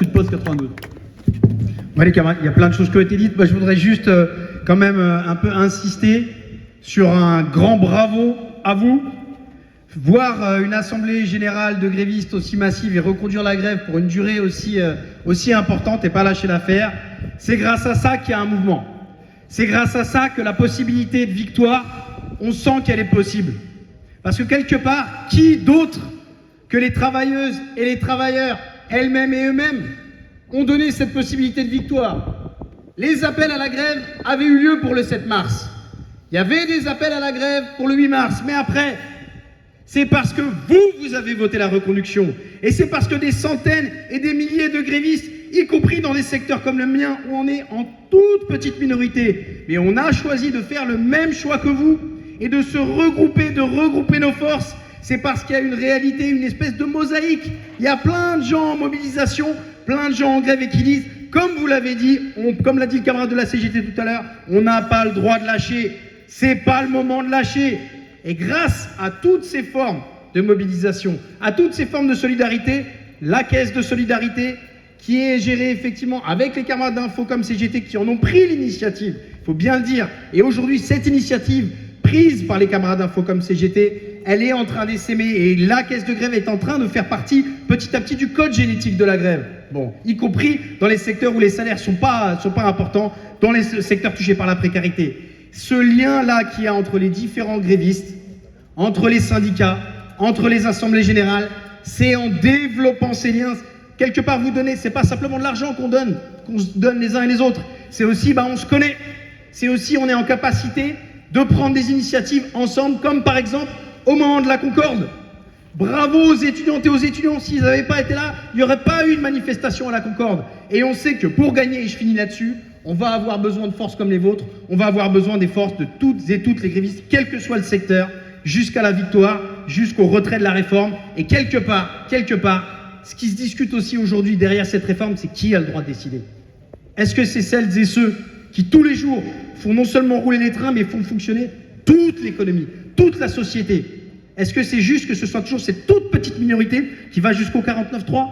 Sud Post 92. Ouais, les camarades, il y a plein de choses qui ont été dites. Moi, je voudrais juste quand même un peu insister sur un grand bravo à vous. Voir une assemblée générale de grévistes aussi massive et reconduire la grève pour une durée aussi importante et pas lâcher l'affaire, c'est grâce à ça qu'il y a un mouvement. C'est grâce à ça que la possibilité de victoire, on sent qu'elle est possible. Parce que quelque part, qui d'autre que les travailleuses et les travailleurs elles-mêmes et eux-mêmes ont donné cette possibilité de victoire? Les appels à la grève avaient eu lieu pour le 7 mars. Il y avait des appels à la grève pour le 8 mars. Mais après, c'est parce que vous avez voté la reconduction. Et c'est parce que des centaines et des milliers de grévistes, y compris dans des secteurs comme le mien, où on est en toute petite minorité, mais on a choisi de faire le même choix que vous et de se regrouper, de regrouper nos forces. C'est parce qu'il y a une réalité, une espèce de mosaïque. Il y a plein de gens en mobilisation, plein de gens en grève et qui disent, comme vous l'avez dit, comme l'a dit le camarade de la CGT tout à l'heure, on n'a pas le droit de lâcher. C'est pas le moment de lâcher. Et grâce à toutes ces formes de mobilisation, à toutes ces formes de solidarité, la caisse de solidarité qui est gérée effectivement avec les camarades d'Info comme CGT qui en ont pris l'initiative, il faut bien le dire. Et aujourd'hui, cette initiative prise par les camarades d'Info comme CGT, elle est en train d'essaimer et la caisse de grève est en train de faire partie petit à petit du code génétique de la grève. Bon, y compris dans les secteurs où les salaires sont pas importants, dans les secteurs touchés par la précarité. Ce lien-là qu'il y a entre les différents grévistes, entre les syndicats, entre les assemblées générales, c'est en développant ces liens. Quelque part, vous donnez, c'est pas simplement de l'argent qu'on se donne les uns et les autres. C'est aussi, on se connaît. C'est aussi, on est en capacité de prendre des initiatives ensemble, comme par exemple au moment de la Concorde. Bravo aux étudiantes et aux étudiants. S'ils n'avaient pas été là, il n'y aurait pas eu de manifestation à la Concorde. Et on sait que pour gagner, et je finis là-dessus, on va avoir besoin de forces comme les vôtres. On va avoir besoin des forces de toutes et toutes les grévistes, quel que soit le secteur, jusqu'à la victoire, jusqu'au retrait de la réforme. Et quelque part, ce qui se discute aussi aujourd'hui derrière cette réforme, c'est qui a le droit de décider. Est-ce que c'est celles et ceux qui, tous les jours, font non seulement rouler les trains, mais font fonctionner toute l'économie, toute la société? Est-ce que c'est juste que ce soit toujours cette toute petite minorité qui va jusqu'au 49.3?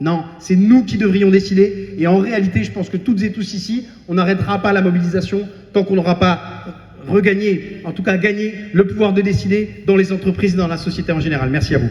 Non, c'est nous qui devrions décider. Et en réalité, je pense que toutes et tous ici, on n'arrêtera pas la mobilisation tant qu'on n'aura pas regagné, en tout cas gagné, le pouvoir de décider dans les entreprises et dans la société en général. Merci à vous.